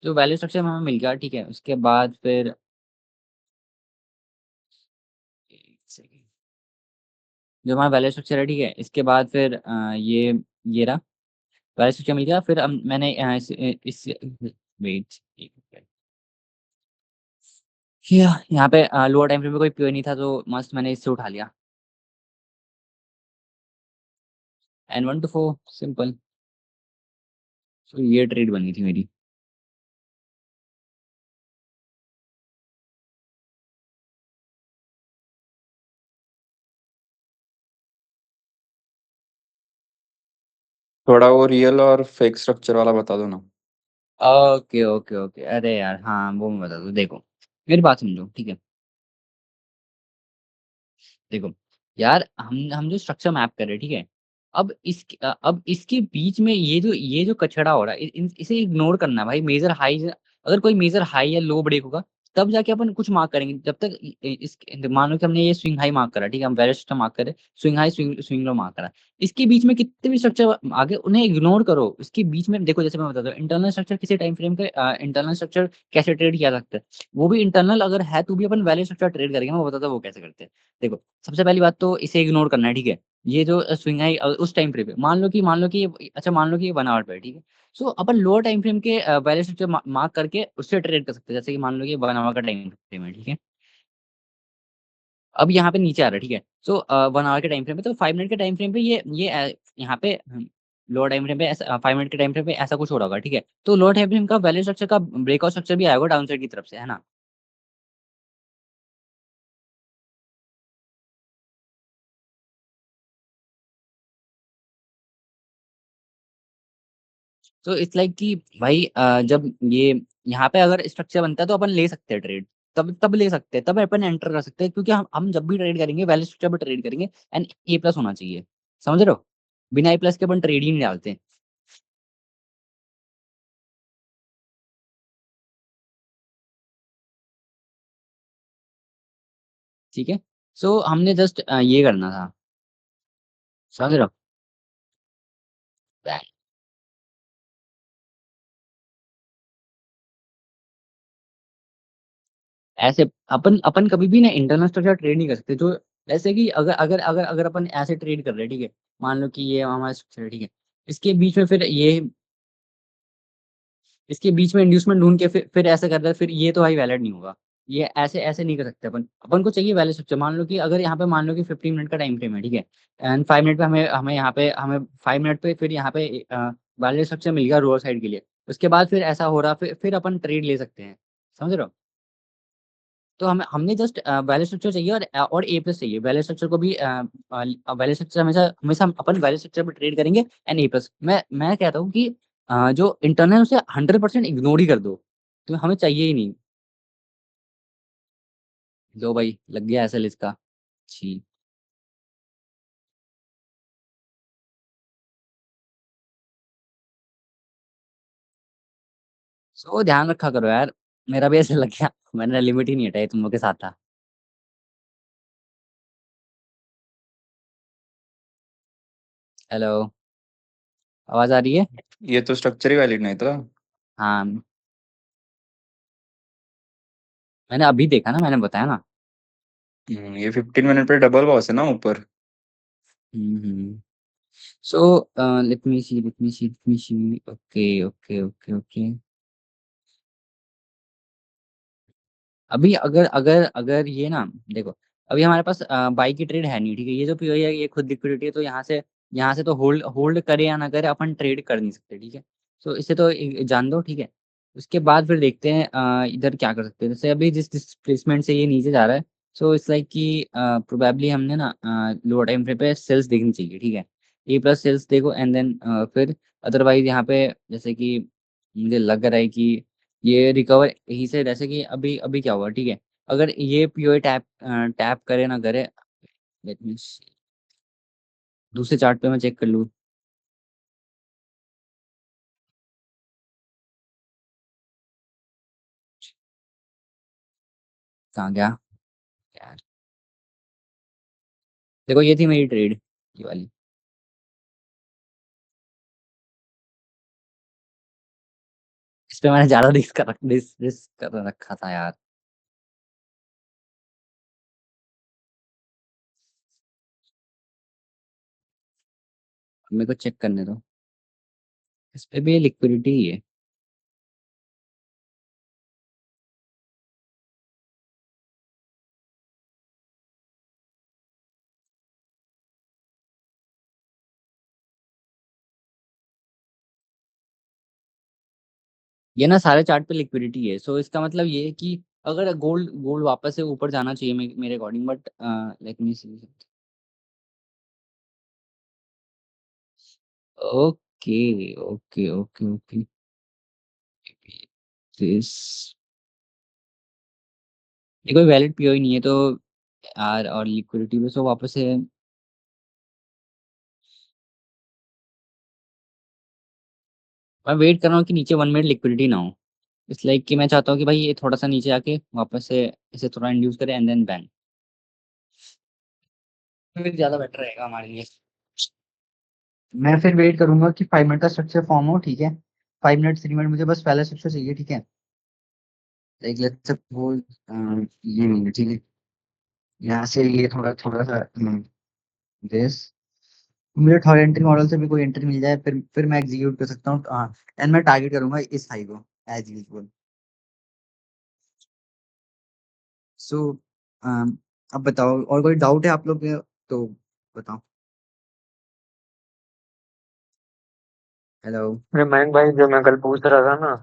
जो value structure हमें मिल गया, ठीक है, उसके बाद फिर एक सेकंड, जो हमारा वैल्यू स्ट्रक्चर है, ठीक है, इसके बाद फिर ये रहा वैल्यू स्ट्रक्चर मिल गया। फिर मैंने इस वेट, यहाँ पे लोअर टाइम फ्रेम में कोई पीओ नहीं था, तो मस्त मैंने इससे उठा लिया। N1 to 4 simple. तो ये ट्रेड बनी थी मेरी। थोड़ा वो रियल और फेक स्ट्रक्चर वाला बता दो ना। ओके ओके ओके, अरे यार हाँ, वो मैं बता दूँ, देखो मेरी बात समझो, ठीक है। देखो यार, हम जो स्ट्रक्चर मैप कर रहे हैं, ठीक है, अब इसके बीच में ये जो कचरा हो रहा है, इसे इग्नोर करना है भाई। मेजर हाई, अगर कोई मेजर हाई या लो ब्रेक होगा, तब जाके अपन कुछ मार्क करेंगे। जब तक मान लो कि हमने ये स्विंग हाई मार्क करा, ठीक है, हम वैल्यू सिस्टम मार्क करे, swing high swing swing low mark करा, इसके बीच में कितने भी स्ट्रक्चर आगे, उन्हें इग्नोर करो। इसके बीच में देखो, जैसे मैं बताता हूँ, इंटरनल स्ट्रक्चर किसी टाइम फ्रेम के इंटरनल स्ट्रक्चर कैसे ट्रेड किया जाता है, वो भी इंटरनल अगर है तो भी अपन वैल्यू स्ट्रक्चर ट्रेड करेंगे। मैं बताता हूँ वो कैसे करते हैं। देखो, सबसे पहली बात तो इसे इग्नोर करना है, ठीक है। ये जो स्विंग है उस टाइम फ्रेम पे, मान लो कि अच्छा, मान लो कि ये 1 आवर पे है, ठीक है। सो अपन लोअर टाइम फ्रेम के वैल्यू स्ट्रक्चर मार्क करके उससे ट्रेड कर सकते हैं। जैसे कि मान लो कि 1 आवर का टाइम फ्रेम है, ठीक है। अब यहाँ पे नीचे आ रहा है, ठीक है। सो 1 आवर के टाइम फ्रेम पे, तो 5 मिनट के टाइम फ्रेम पे ये यहाँ पे लोअर टाइम फ्रेम पे ऐसा, 5 मिनट के टाइम फ्रेम पे ऐसा कुछ हो रहा होगा, ठीक है। तो लोअर टाइम फ्रेम का वैल्यू स्ट्रक्चर का ब्रेकआउट स्ट्रक्चर भी आएगा डाउन साइड की तरफ से, है ना। तो इट्स लाइक कि भाई जब ये यहाँ पे अगर स्ट्रक्चर बनता है तो अपन ले सकते हैं ट्रेड, तब ले सकते हैं, तब अपन एंटर कर सकते हैं, क्योंकि हम जब भी ट्रेड करेंगे वैल्यू स्ट्रक्चर पर ट्रेड करेंगे, एंड A+ होना चाहिए। समझ रहे हो, बिना A+ के अपन ट्रेड ही नहीं डालते। ठीक है। सो हमने जस्ट ये करना था, समझ रहे हो। ऐसे अपन अपन कभी भी ना इंटरनल स्ट्रक्चर ट्रेड नहीं कर सकते। जो जैसे कि अगर अपन ऐसे ट्रेड कर रहे हैं, ठीक है, मान लो कि ये हमारा स्ट्रक्चर है, ठीक है, इसके बीच में फिर ये इसके बीच में इंड्यूसमेंट ढूंढ के फिर ऐसा कर रहा है, फिर ये तो भाई वैलिड नहीं होगा। ये ऐसे ऐसे नहीं कर सकते अपन। अपन को चाहिए वैलिड स्ट्रक्चर। मान लो कि अगर यहाँ पे मान लो कि 15 मिनट का टाइम फ्रेम है, ठीक है, एंड 5 मिनट पे हमें 5 मिनट पे फिर यहाँ पे वैलिड स्ट्रक्चर मिल गया रोअर साइड के लिए। उसके बाद फिर ऐसा हो रहा, फिर अपन ट्रेड ले सकते हैं। समझ रहे हो। तो हमने जस्ट वैल्यू स्ट्रक्चर चाहिए, और A+ चाहिए। वैल्यू स्ट्रक्चर को भी वैल्यू स्ट्रक्चर हमेशा हमेशा अपन वैल्यू स्ट्रक्चर पर ट्रेड करेंगे, एंड A+। मैं कहता हूँ कि जो इंटरनल है उसे 100% इग्नोर ही कर दो, तो हमें चाहिए ही नहीं। लो भाई, लग गया ऐसा इसका। छी। सो ध्यान रखा करो यार, मेरा भी ऐसे लग गया। मैंने लिमिट ही नहीं हटाई, तुम लोग के साथ था। हेलो, आवाज आ रही है। ये तो स्ट्रक्चर ही वैलिड नहीं था। हाँ, मैंने अभी देखा ना, मैंने बताया ना। ये 15 मिनट पे डबल बॉस है ना ऊपर। Hmm. So let me see. Okay okay okay okay. अभी अगर अगर अगर ये ना, देखो, अभी हमारे पास बाई की ट्रेड है नहीं, ठीक है। ये जो पीओ है ये खुद लिक्विडिटी है, तो यहाँ से तो होल्ड होल्ड करे या ना करे, अपन ट्रेड कर नहीं सकते, ठीक है। तो इसे तो जान दो, ठीक है। उसके बाद फिर देखते हैं इधर क्या कर सकते हैं। जैसे अभी जिस प्लेसमेंट से ये नीचे जा रहा है, सो इट्स लाइक कि प्रोबेबली हमने ना लोअर टाइम फ्रेम पे सेल्स देखनी चाहिए, ठीक है। A+ सेल्स देखो, एंड देन फिर अदरवाइज यहाँ पे जैसे कि मुझे लग रहा है कि ये रिकवर यहीं से, जैसे कि अभी अभी क्या हुआ, ठीक है। अगर ये पीओए टैप टैप करे ना करे, लेट मी दूसरे चार्ट पे मैं चेक कर लूँ। कहाँ गया यार। देखो ये थी मेरी ट्रेड, ये वाली। इस पे मैंने ज्यादा रिस्क कर रखा था यार। मेरे को चेक करने दो, इस पे भी लिक्विडिटी ही है। ये ना सारे चार्ट पे लिक्विडिटी है, सो इसका मतलब ये है कि अगर गोल्ड गोल्ड वापस से ऊपर जाना चाहिए मेरे according, but let me see. Okay okay okay okay. This ये कोई वैलिड पीओ ही नहीं है तो यार, और लिक्विडिटी भी सो वापस से। मैं वेट कर रहा हूँ कि नीचे 1 मिनट लिक्विडिटी ना हो। इस लाइक कि मैं चाहता हूँ कि भाई ये थोड़ा सा नीचे आके वापस से इसे थोड़ा इंड्यूस करे एंड देन बैंक, फिर ज्यादा बेटर रहेगा हमारे लिए। मैं फिर वेट करूंगा कि 5 मिनट का स्ट्रक्चर फॉर्म हो, ठीक है। 5 मिनट 3 मिनट मुझे बस पहला स्ट्रक्चर चाहिए, ठीक है। लाइक लेट्स सपोज ये नहीं है, ठीक है। यहाँ से ये थोड़ा थोड़ा सा दिस, मुझे थर्ड एंट्री मॉडल से भी कोई एंट्री मिल जाए, फिर मैं एग्जीक्यूट कर सकता हूँ, हाँ। एंड मैं टारगेट करूंगा इस हाई को एज यूजुअल। सो अब बताओ, और कोई डाउट है आप लोग के? तो बताओ। हेलो। अरे मयंक भाई, जो मैं कल पूछ रहा था ना,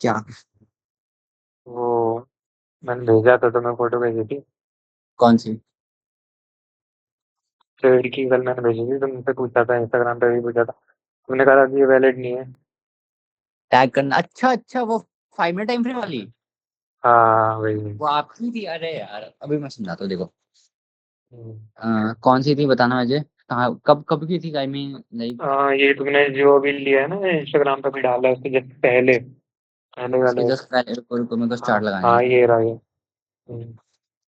क्या? वो मैंने भेजा था, तो मैं फोटो भेजी थी कौन सी? ट्रेड की। कल मैंने भेजी थी, तुमसे पूछा था, इंस्टाग्राम पे भी पूछा था, तुमने कहा था कि ये वैलिड नहीं है। टैग करना, अच्छा अच्छा, वो 5 मिनट टाइम फ्रेम वाली। हाँ वही। वो आपकी थी? अरे यार अभी मैं समझाता हूँ, देखो। हम्म। कौन सी थी बताना मुझे, कहाँ कब कब की थी, आई मीन लाइक। ये तुमने जो अभी लिया है ना, इंस्टाग्राम पे भी डाला है, उसके जस्ट पहले पहले इसके वाले। जस्ट पहले, रुको रुको मेरे को हाँ स्टार्ट लगाने हाँ, दो। ये रहा ये। हम्म,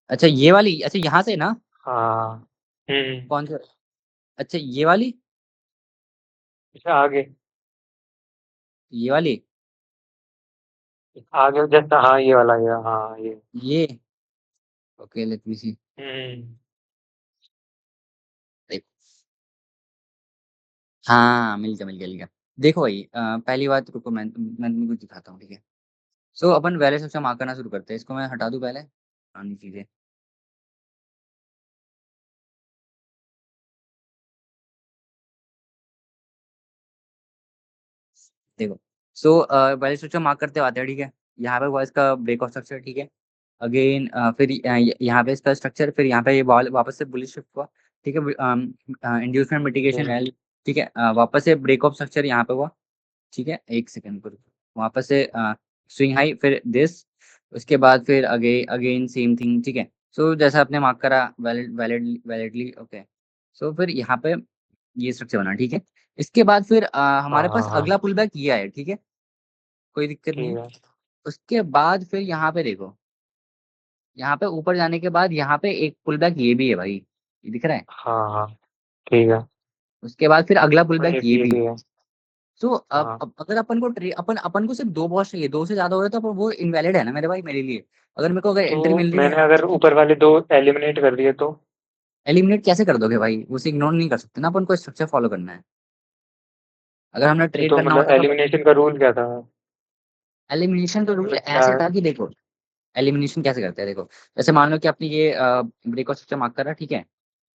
अच्छा ये वाली, अच्छा यहाँ से ना। हाँ। कौन सा? अच्छा ये वाली, अच्छा, आगे ये वाली, आगे जस्ट, हाँ ये वाला, ये हाँ ये। ये। ओके लेट मी सी। हम्म। हाँ मिल गया मिल गया। देखो भाई, पहली बात रुको, मैं तुमको कुछ दिखाता हूँ, ठीक है। सो अपन पहले सबसे मार्क करना शुरू करते हैं, इसको मैं हटा दूं पहले पुरानी चीजें। देखो, सो पहले स्ट्रक्चर मार्क करते आते हैं, ठीक है। यहाँ पे हुआ इसका ब्रेक ऑफ स्ट्रक्चर, ठीक है। अगेन फिर यहाँ पे इसका स्ट्रक्चर, फिर यहाँ पे ये वापस से बुलिश शिफ्ट हुआ, ठीक है। इंड्यूसमेंट मिटिगेशन रैली, ठीक है। वापस से ब्रेक ऑफ स्ट्रक्चर यहाँ पे हुआ, ठीक है। एक सेकंड पर, वापस से स्विंग हाई, फिर दिस। उसके बाद फिर अगेन सेम थिंग, ठीक है। सो जैसा आपने मार्क करा, वैलिडली ओके। सो फिर यहाँ पे ये स्ट्रक्चर बना, ठीक है। इसके बाद फिर हाँ हमारे पास हाँ हाँ, अगला पुल बैक ये है, ठीक है। कोई दिक्कत नहीं ठीक है। है। उसके बाद फिर यहाँ पे देखो, यहाँ पे ऊपर जाने के बाद यहाँ पे एक पुल बैक ये भी है भाई, ये दिख रहा है। हाँ हाँ, ठीक है। उसके बाद फिर अगला पुल बैक एक ये ये भी। भी है। सो हाँ, अब अगर अपन को अपन को सिर्फ दो बॉस चाहिए, दो से ज्यादा हो रहे तो वो इनवैलिड है ना मेरे भाई, मेरे लिए। अगर मेरे को अगर तो एंट्री मिल रही है। मैंने अगर ऊपर वाले दो एलिमिनेट कर दिए तो? एलिमिनेट कैसे कर दोगे भाई, उसे इग्नोर नहीं कर सकते ना, अपन को स्ट्रक्चर फॉलो करना है। अगर हमने ट्रेड तो करना मतलब होता तो एलिमिनेशन का रूल क्या था? एलिमिनेशन तो रूल मतलब क्या ऐसे है? था कि देखो, एलिमिनेशन कैसे करते हैं देखो। जैसे मान लो कि आपने ये ब्रेक ऑफ सिस्टम मार्क करा, ठीक है।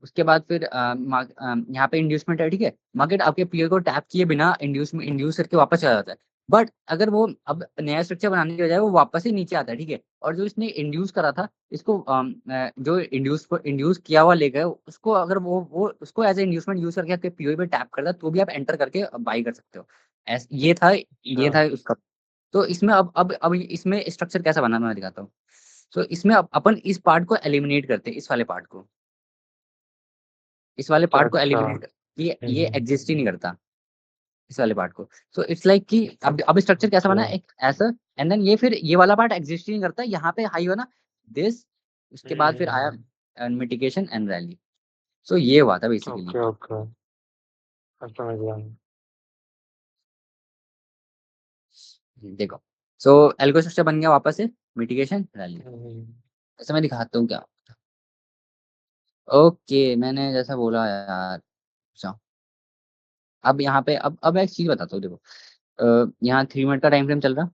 उसके बाद फिर यहाँ पे इंड्यूसमेंट है, ठीक है। मार्केट आपके पीओ को टैप किए बिना इंड्यूस करके वापस चला जाता है। बट अगर वो अब नया स्ट्रक्चर बनाने की बजाय वो वापस ही नीचे आता है, ठीक है। और जो इसने इंड्यूस करा था इसको, जो इंड्यूस किया हुआ लेकर उसको, अगर वो उसको एज ए इंड्यूसमेंट यूज करके आपके पीओ पे टैप करता है, तो भी आप एंटर करके बाई कर सकते हो। ये अच्छा। था उसका। तो इसमें अब इसमें स्ट्रक्चर कैसा बना मैं दिखाता हूँ। तो इसमें अपन इस पार्ट को एलिमिनेट करते हैं, इस वाले पार्ट को, इस वाले अच्छा पार्ट को अच्छा। एलिमिनेट। ये एग्जिस्ट ही नहीं करता, इस वाले पार्ट को। सो इट्स लाइक कि अब स्ट्रक्चर कैसा बना अच्छा। है, एक ऐसा। एंड देन ये फिर ये वाला पार्ट एग्जिस्ट ही नहीं करता, यहाँ पे हाई बना दिस। उसके बाद फिर आया hmm. Mitigation and rally. So ये हुआ था बेसिकली। ओके ओके, अब समझ गया मैं। देखो, सो एल्गो स्ट्रक्चर बन गया वापस से, मिटिगेशन डालिए। ऐसे मैं दिखाता हूँ क्या। ओके, मैंने जैसा बोला यार। अच्छा, अब यहाँ पे अब मैं एक चीज बताता हूँ, देखो। यहाँ 3 मिनट का टाइम फ्रेम चल रहा।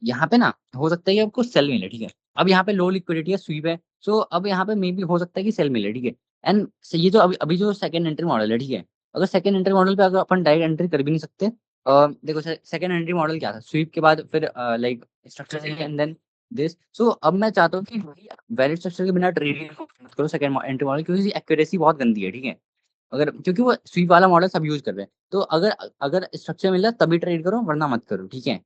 यहाँ पे ना हो सकता है कि आपको सेल मिले, ठीक है। अब यहाँ पे लो लिक्विडिटी है, स्वीप है। सो अब यहाँ पे मे बी हो सकता है कि सेल मिले, ठीक है। एंड ये जो अभी अभी जो सेकंड एंट्री मॉडल है, ठीक है। अगर सेकंड एंट्री मॉडल पे अगर अपन डायरेक्ट एंट्री कर भी नहीं सकते। देखो, सेकंड एंट्री मॉडल क्या था, स्वीप के बाद फिर like structure and then this. So अब मैं चाहता हूँ कि वैलिड स्ट्रक्चर के बिना ट्रेडिंग मत करो सेकंड एंट्री मॉडल, क्योंकि एक्यूरेसी बहुत गंदी है, ठीक है। अगर क्योंकि वो स्वीप वाला मॉडल सब यूज कर रहे हैं, तो अगर अगर स्ट्रक्चर मिल रहा है तभी ट्रेड करो, वरना मत करो, ठीक है।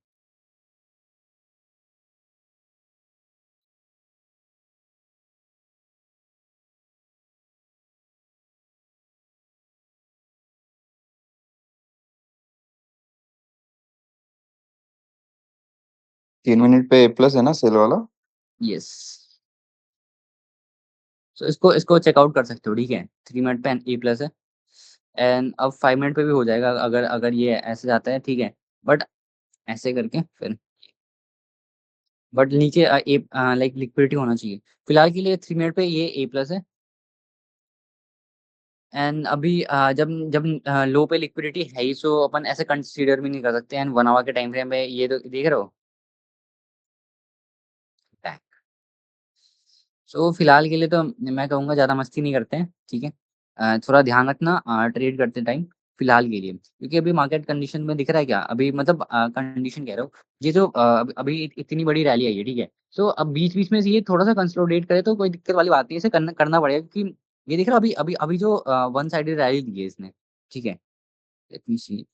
3 मिनट पे प्लस है ना सेल वाला? यस। तो इसको इसको चेकआउट कर सकते हो, ठीक है। 3 मिनट पे ए प्लस है। एंड अब 5 मिनट पे भी हो जाएगा, अगर अगर ये ऐसे जाता है, ठीक है। बट ऐसे करके फिर, बट नीचे ए लाइक लिक्विडिटी होना चाहिए। फिलहाल के लिए 3 मिनट पे ये ए प्लस है। एंड अभी जब जब लो पे लिक्विडिटी है ही, सो अपन ऐसे कंसीडर भी नहीं कर सकते। एंड 1 आवर के टाइम फ्रेम में ये तो देख रहे हो। सो फिलहाल के लिए तो मैं कहूँगा ज़्यादा मस्ती नहीं करते हैं, ठीक है। थोड़ा ध्यान रखना ट्रेड करते टाइम, फिलहाल के लिए, क्योंकि अभी मार्केट कंडीशन में दिख रहा है क्या, अभी मतलब कंडीशन कह रहा हूँ। ये जो अभी इतनी बड़ी रैली आई है, ठीक है। सो अब बीच बीच में से ये थोड़ा सा कंसोलिडेट करे तो कोई दिक्कत वाली बात नहीं है, इसे करना पड़ेगा, क्योंकि ये दिख रहा है अभी अभी अभी जो वन साइडेड रैली दी है इसने, ठीक है। Let me see.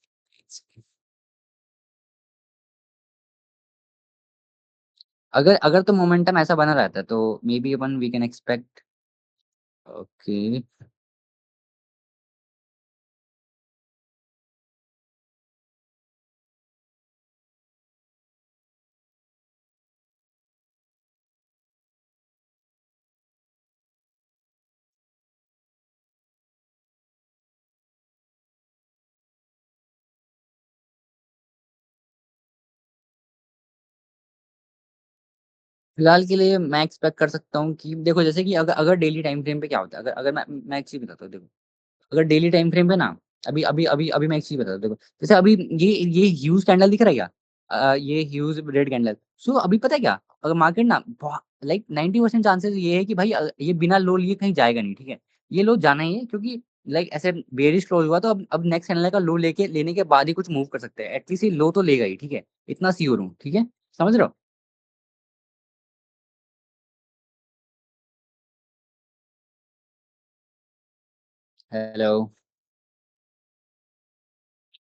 अगर अगर तो मोमेंटम ऐसा बना रहता है तो मे बी अपन वी कैन एक्सपेक्ट। ओके। फिलहाल के लिए मैं एक्सपेक्ट कर सकता हूँ कि देखो, जैसे कि अगर अगर डेली टाइम फ्रेम पे क्या होता है, अगर अगर मैं एक चीज बताता हूँ, देखो। अगर डेली टाइम फ्रेम पे ना, अभी अभी अभी अभी मैं एक चीज बताता हूँ, देखो। जैसे अभी ये ह्यूज कैंडल दिख रहा है क्या, ये ह्यूज रेड कैंडल। सो अभी पता है क्या, अगर मार्केट ना लाइक 90% चांसेस ये है कि भाई ये बिना लो लिए कहीं जाएगा नहीं, ठीक है। ये लो जाना ही है, क्योंकि लाइक ऐसे बेरिश क्लोज हुआ तो अब नेक्स्ट कैंडल का लो लेके लेने के बाद ही कुछ मूव कर सकते हैं, एटलीस्ट ये लो तो लेगा ही, ठीक है। इतना श्योर हूँ, ठीक है। समझ रहे हो। हेलो।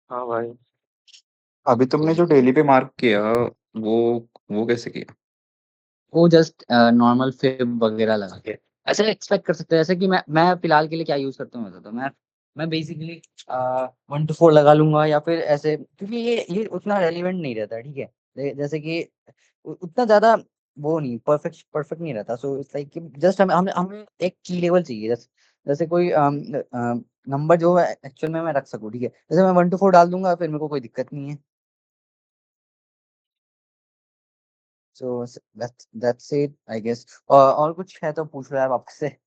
हाँ भाई। अभी तुमने जो डेली पे मार्क किया, वो वो कैसे किया? वो जस्ट नॉर्मल फेब वगैरह लगा के ऐसे एक्सपेक्ट कर सकते हैं। जैसे कि मैं फिलहाल के लिए क्या यूज करता हूँ, तो मैं बेसिकली 1 to 4 लगा लूंगा, या फिर ऐसे, क्योंकि ये उतना रेलिवेंट नहीं रहता, ठीक है। जैसे कि उतना ज्यादा वो नहीं, परफेक्ट परफेक्ट नहीं रहता। सो इट्स लाइक कि जस्ट हमें हमें एक की लेवल चाहिए, जैसे जैसे कोई नंबर जो है एक्चुअल में मैं रख सकूँ, ठीक है। जैसे मैं 1 to 4 डाल दूंगा, फिर मेरे को कोई दिक्कत नहीं है। So that's it I guess. और कुछ है तो पूछ लो यार वापस से।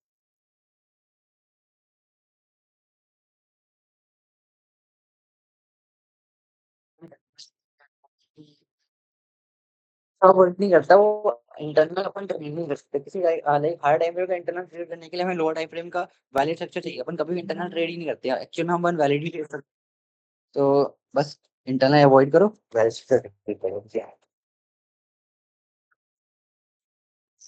हाँ, वो नहीं करता वो। इंटरनल अपन ट्रेड नहीं कर सकते किसी लाइक हायर टाइम फ्रेम का। इंटरनल ट्रेड करने के लिए हमें लोअर टाइम फ्रेम का वैलिड स्ट्रक्चर चाहिए। अपन कभी भी इंटरनल ट्रेड ही नहीं करते हैं, एक्चुअल में हम वन वैलिड ही ट्रेड करते हैं। तो बस इंटरनल अवॉइड करो, वैलिड स्ट्रक्चर ट्रेड करो।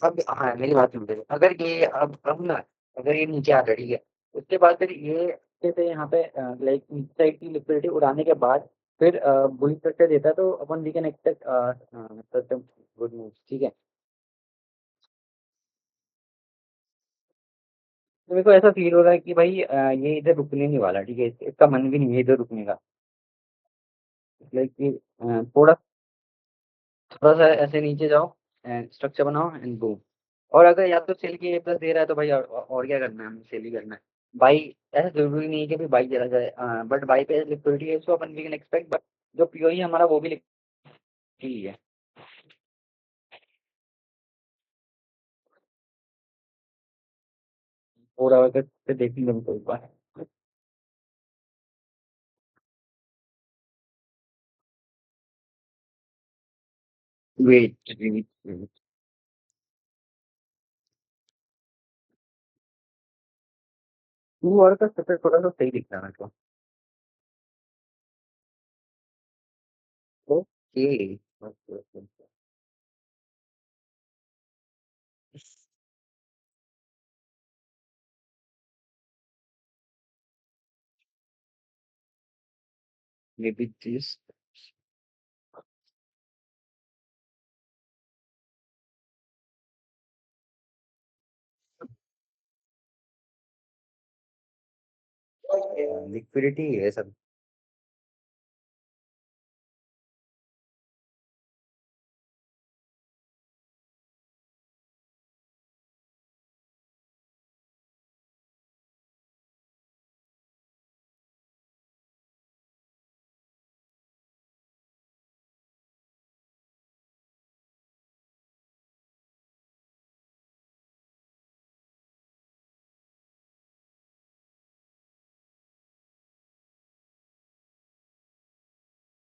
अब हाँ, मेरी बात सुन लो। अगर ये अब ना, अगर ये नीचे आता है, ठीक है। उसके बाद फिर ये से यहाँ पे लाइक नीचे साइड की लिक्विडिटी उड़ाने के बाद फिर बुलिश स्ट्रक्चर देता है, तो अपन we can expect good move, ठीक है। तो मेरे को ऐसा फील हो रहा है कि भाई ये इधर रुकने नहीं वाला, ठीक है। इसका मन भी नहीं है इधर रुकने का। लाइक कि थोड़ा थोड़ा सा ऐसे नीचे जाओ एंड स्ट्रक्चर बनाओ एंड गो। और अगर या तो सेल की ए प्लस दे रहा है तो भाई और क्या करना है, हमें सेल ही करना है। बाई ऐसा जरूरी नहीं है कि भाई बाई चला जाए, बट बाई पे लिक्विडिटी है, सो अपन वी कैन एक्सपेक्ट। जो पीओई है हमारा वो भी लिख लीजिए। पूरा करके देखेंगे हम तो एक बार। Wait wait wait. 2 आवर का स्ट्रक्चर थोड़ा-सा सही दिख रहा है मेरे को। Okay, okay, okay. Maybe this. Liquidity है सब।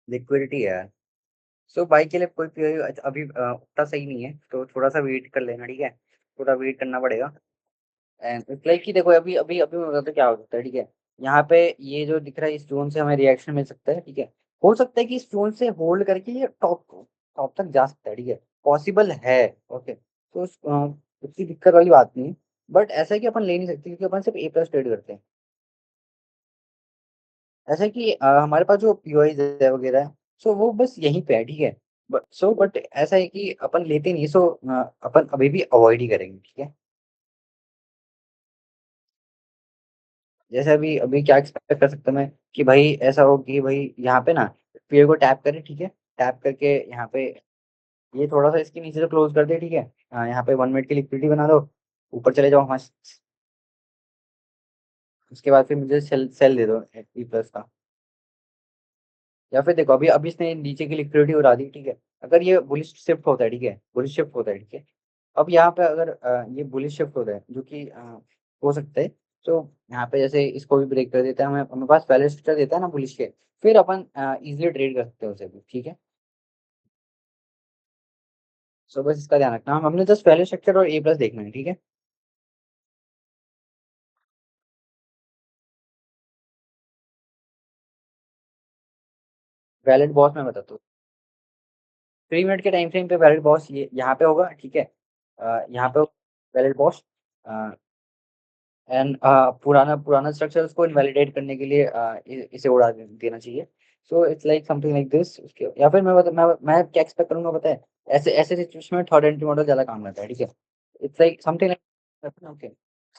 लिक्विडिटी है। सो बाई के लिए कोई पीओई अभी उतना सही नहीं है, तो थोड़ा-सा वेट कर लेना, ठीक है? थोड़ा वेट करना पड़ेगा। एंड इट्स लाइक कि देखो अभी अभी अभी मैं बताता हूँ क्या हो सकता है, ठीक है? यहाँ पे ये जो दिख रहा है इस ज़ोन से हमें रिएक्शन मिल सकता है, ठीक है? हो सकता है कि इस ज़ोन से होल्ड करके ये टॉप तक जा सकता है, ठीक है? पॉसिबल है, ओके? तो उतनी दिक्कत वाली बात नहीं है। बट ऐसा है कि अपन ले नहीं सकते क्योंकि अपन सिर्फ ए प्लस ट्रेड करते हैं। ऐसा है कि हमारे पास जो पीओआईज़ है वगैरह है, सो वो बस यहीं पे है, ठीक है? बट ऐसा है कि अपन लेते नहीं, सो अपन अभी भी अवॉइड ही करेंगे, ठीक है? जैसे अभी अभी क्या एक्सपेक्ट कर सकता हूँ मैं कि भाई ऐसा हो कि भाई यहाँ पे ना पेड़ को टैप करे, ठीक है? टैप करके यहाँ पे ये थोड़ा सा इसके नीचे से क्लोज कर दे, ठीक है? यहाँ पे 1 मिनट की लिक्विडिटी बना दो, ऊपर चले जाओ मस्त। उसके बाद फिर मुझे सेल सेल दे दो ई प्लस का। या फिर देखो अभी अभी इसने नीचे की लिक्विडिटी उड़ा दी, ठीक है? अगर ये बुलिश शिफ्ट होता है, ठीक है? बुलिश शिफ्ट होता है, ठीक है? अब यहाँ पे अगर ये बुलिश शिफ्ट होता है जो कि हो सकता है, तो यहाँ पे जैसे इसको भी ब्रेक कर देता है, हमें हमारे पास पहले स्ट्रक्चर देता है ना बुलिश के, फिर अपन इजिली ट्रेड कर सकते हैं उसे भी, ठीक है? सो बस इसका ध्यान रखना, हमने जस्ट पहले स्ट्रक्चर और ए प्लस देखना है, ठीक है? वैलिड बॉस मैं बताता हूँ। 3 मिनट के टाइम फ्रेम पे वैलिड बॉस ये यहाँ पे होगा, ठीक है? यहाँ पे वैलिड बॉस एंड पुराना पुराना स्ट्रक्चर उसको इनवैलिडेट करने के लिए इसे उड़ा देना चाहिए। So it's like something like this उसके, या फिर मैं क्या एक्सपेक्ट करूंगा पता है? ऐसे ऐसे सिचुएशन में थर्ड एंट्री मॉडल ज्यादा काम करता है, ठीक है? It's like something like okay,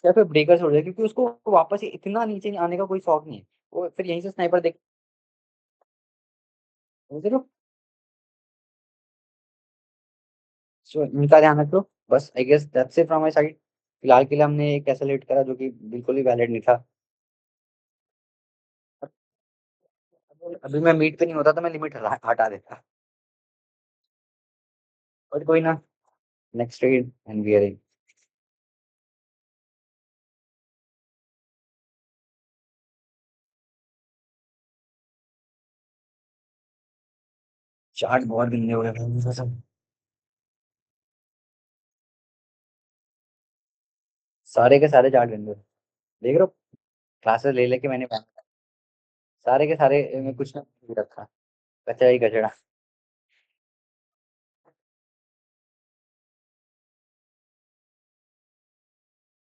या फिर ब्रेकर छोड़ दे क्योंकि उसको वापस इतना नीचे आने का कोई शौक नहीं है। वो फिर यहीं से स्नाइपर देख, समझ रहे हो? सो इनका ध्यान रख लो। बस I guess that's it from my side. फिलहाल के लिए हमने एक ऐसा लेट करा जो कि बिल्कुल ही वैलिड नहीं था। अभी मैं मीट पे नहीं होता तो मैं लिमिट हटा देता। बट कोई ना, next trade and we are in. Chart बहुत गंदे हो गए भाई कसम। सारे के सारे चार्ट गंदे हो गए। देख रहे हो? क्लासेस ले लेके मैंने सारे के सारे में कुछ ना कुछ रखा, कचरा ही कचरा।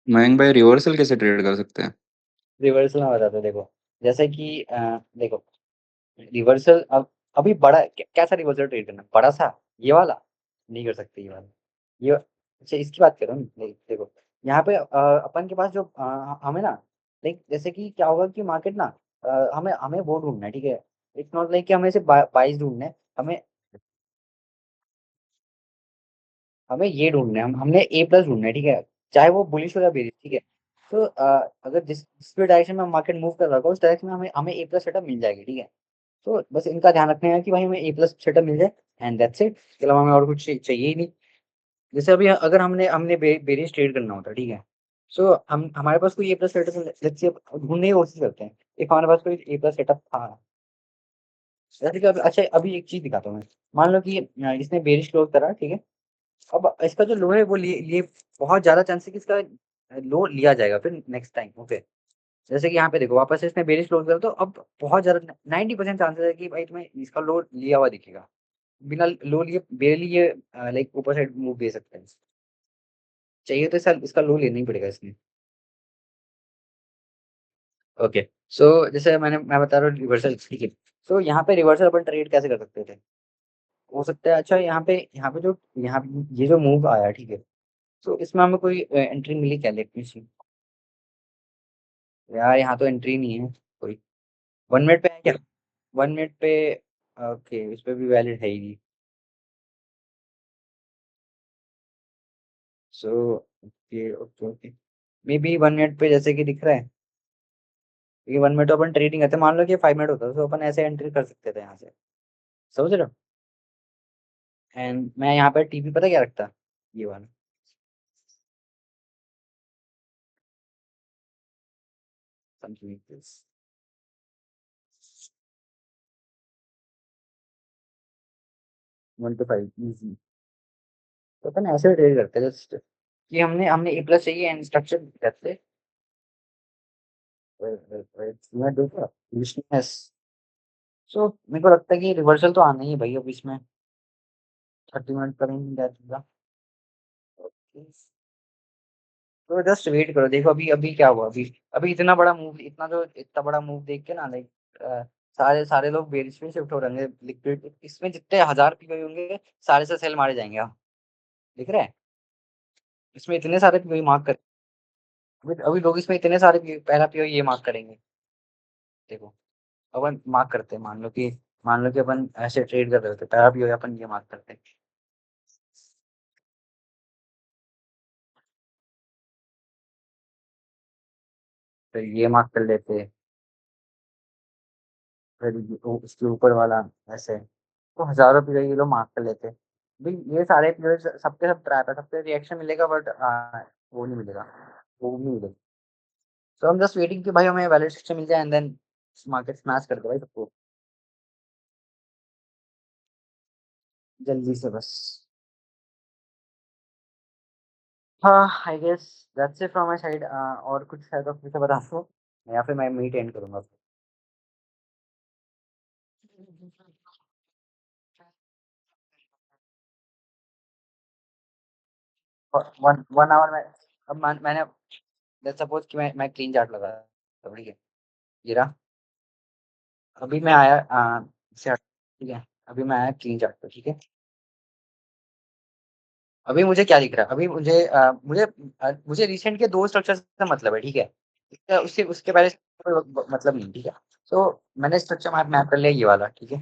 मयंक भाई रिवर्सल कैसे ट्रेड कर सकते हैं? रिवर्सल में बताता हूँ, देखो जैसे कि देखो रिवर्सल अब अभी बड़ा कैसा रिवर्सल ट्रेड करना, बड़ा सा ये वाला नहीं कर सकते, ये वाला ये अच्छा इसकी बात कर रहा हूँ। देखो यहाँ पे अपन के पास जो हमें ना लाइक जैसे कि क्या होगा कि मार्केट ना हमें हमें वो ढूंढना है, ठीक है? इट्स नॉट लाइक कि हमें सिर्फ बाइस ढूंढना है, हमें ये ढूंढना है, हमने ए प्लस ढूंढना है, ठीक है? चाहे वो बुलिश हो या बेरिश, ठीक है? तो अगर जिस भी डायरेक्शन में मार्केट मूव कर रहा होगा उस डायरेक्शन में हमें हमें ए प्लस सेटअप मिल जाएगी, ठीक है? तो बस इनका ध्यान रखना है कि भाई हमें ए प्लस सेटअप मिल जाए एंड दैट्स इट। इसके अलावा हमें और कुछ चाहिए ही नहीं। जैसे अभी अगर हमने हमने बेरियस ट्रेड करना होता है, ठीक है। सो हम हमारे पास कोई ए प्लस सेटअप लेट्स से ढूंढने की कोशिश करते हैं। एक हमारे पास कोई ए प्लस सेटअप था, जैसे कि अच्छा अभी एक चीज दिखाता हूँ मैं। मान लो कि इसने बेरिश क्लोज करा, ठीक है। अब इसका जो लो है वो लिए बहुत ज्यादा चांस है कि इसका लो लिया जाएगा फिर नेक्स्ट टाइम, ओके। जैसे कि यहाँ पे देखो वापस से इसने बेरिश क्लोज करा, तो अब बहुत ज्यादा 90% चांसेस है कि भाई तुम्हें इसका लो लिया हुआ दिखेगा। बिना लो लिए बेरली ये लाइक ऊपर साइड मूव दे सकते हैं। चाहिए तो इसका लो लेना ही पड़ेगा इसमें। ओके। सो जैसे मैं बता रहा हूँ रिवर्सल, ठीक है। तो यहाँ पे रिवर्सल अपन ट्रेड कैसे कर सकते थे? हो सकता है अच्छा यहाँ पे जो यहाँ ये जो मूव आया, ठीक है। तो इसमें हमें कोई एंट्री मिली क्या? लेट मी सी। यार यहाँ तो एंट्री नहीं है कोई। 1 मिनट पे है क्या? 1 मिनट पे? ओके, इस पे भी वैलिड है ही नहीं। So okay okay okay. May be 1 minute पे जैसे कि दिख रहा है। ये 1 मिनट तो अपन ट्रेडिंग करते, मान लो कि 5 मिनट होता तो अपन ऐसे एंट्री कर सकते थे यहाँ से। समझ रहे हो? एंड मैं यहाँ पे टीपी पता क्या रखता? ये वाला। Something like this. 1 to 5 easy. तो अपन ऐसे ट्रेड करते जस्ट कि हमने हमने ए प्लस चाहिए एंड स्ट्रक्चर करते। मैं देखा विशनेस। सो मेरे को लगता है कि रिवर्सल तो आना ही है भाई अब इसमें। 30 मिनट करेंगे क्या चीज़ा। तो जस्ट वेट करो, देखो अभी अभी क्या हुआ। अभी अभी इतना बड़ा मूव देख के ना लाइक सारे सारे लोग बेरिश में शिफ्ट हो रहे हैं। लिक्विड इसमें जितने 1000 पीओ होंगे सारे से सेल मारे जाएंगे। हाँ, दिख रहा है? इसमें इतने सारे पीओ मार्क कर। अभी अभी लोग इसमें इतने सारे पहला पीओ ये मार्क करेंगे। देखो अपन मार्क करते हैं। मान लो कि अपन ऐसे ट्रेड कर रहे होते, पहला पीओ अपन ये मार्क करते हैं। फिर ये मार्क कर लेते, फिर उसके ऊपर वाला ऐसे। तो हजारों पीओ ये लोग मार्क कर लेते। भाई ये सारे पीओ सबके सब ट्रैप है, सबके रिएक्शन मिलेगा बट वो नहीं मिलेगा। वो नहीं मिलेगा। सो हम जस्ट वेटिंग कि भाई हमें वैलिड सिस्टम मिल जाए एंड देन मार्केट स्मैश कर दे भाई सबको जल्दी से बस। हाँ, I guess that's it from my side. और कुछ है तो फिर से बता दो, या फिर मैं मीट एंड करूंगा। वन वन आवर में अब मैंने लेट्स सपोज कि मैं क्लीन चार्ट लगा, तो ठीक है। ये रहा। अभी मैं आया ठीक है। अभी मैं आया क्लीन चार्ट पे, ठीक है। अभी मुझे क्या दिख रहा है? अभी मुझे रिसेंट के दो स्ट्रक्चर से मतलब है, ठीक है। उसके उसके पहले से कोई मतलब नहीं, ठीक है। तो मैंने स्ट्रक्चर मैप मैप कर लिया ये वाला, ठीक है।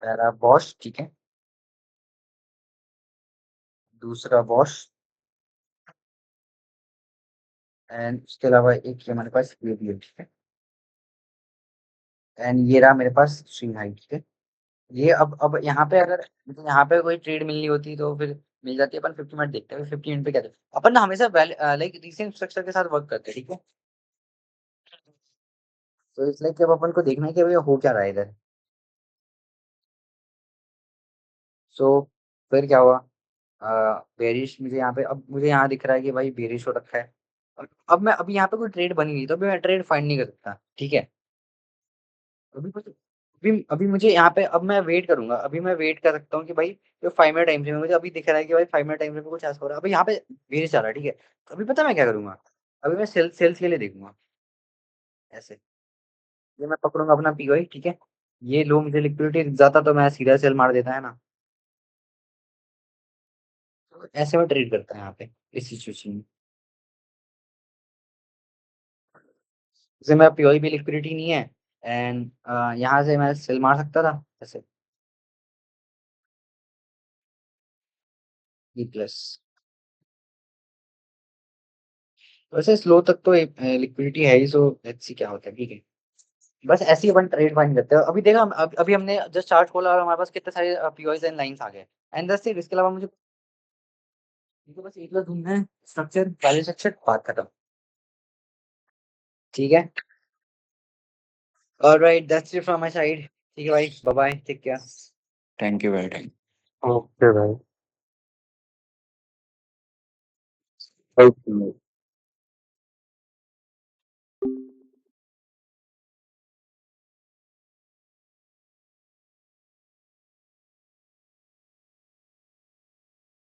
पहला बॉश, ठीक है। दूसरा बॉश। एंड उसके अलावा एक ये हमारे पास ये भी है, ठीक है। एंड ये रहा मेरे पास स्ट्रिंग हाई, ठीक है। ये अब यहाँ पे अगर मुझे यहाँ पे कोई ट्रेड मिलनी होती तो फिर मिल जाती है। अपन 50 मिनट देखते हैं, 50 मिनट पे क्या देखते हैं। अपन ना हमेशा लाइक रिसेंट स्ट्रक्चर के साथ वर्क करते हैं, ठीक है। तो इट्स लाइक अब अपन को देखना है कि भैया हो क्या रहा है इधर। सो फिर क्या हुआ? बेरिश मुझे यहाँ पे अब मुझे यहाँ दिख रहा है कि भाई बेरिश हो रखा है। अब मैं अभी यहाँ पे कोई ट्रेड बनी नहीं तो अभी मैं ट्रेड फाइंड नहीं कर सकता, ठीक है। अभी मुझे यहाँ पे अब मैं वेट करूंगा। अभी मैं वेट कर सकता हूँ कि भाई जो 5 मिनट टाइम फ्रेम है, मुझे अभी दिख रहा है कि भाई 5 मिनट टाइम फ्रेम में कुछ ऐसा हो रहा है। अभी यहाँ पे बेरिश आ रहा है, ठीक है। तो अभी पता है मैं क्या करूंगा? अभी मैं सेल्स के लिए देखूंगा ऐसे। ये मैं पकड़ूंगा अपना पीओई, ठीक है। ये लो मुझे लिक्विडिटी दिख जाता तो मैं सीधा सेल मार देता है ना। तो ऐसे में ट्रेड करता है यहाँ पे इस सिचुएशन में। जैसे मेरा पीओई भी लिक्विडिटी नहीं है एंड यहाँ से मैं सेल मार सकता था ऐसे। E plus. वैसे स्लो तक तो लिक्विडिटी है ही, सो लेट्स सी क्या होता है, ठीक है। बस ऐसे ही अपन ट्रेड फाइंड करते हैं। अभी देखा अभी हमने जस्ट चार्ट खोला और हमारे पास कितने सारे पीओएस एंड लाइंस आ गए, एंड दैट्स इट। इसके अलावा मुझे बस एक बार ढूंढना है, स्ट्रक्चर, वैल्यू स्ट्रक्चर, बात खत्म, ठीक है। Alright, that's it from my side. ठीक है भाई, bye bye, take care. Thank you भाई, थैंक ओके भाई। यू।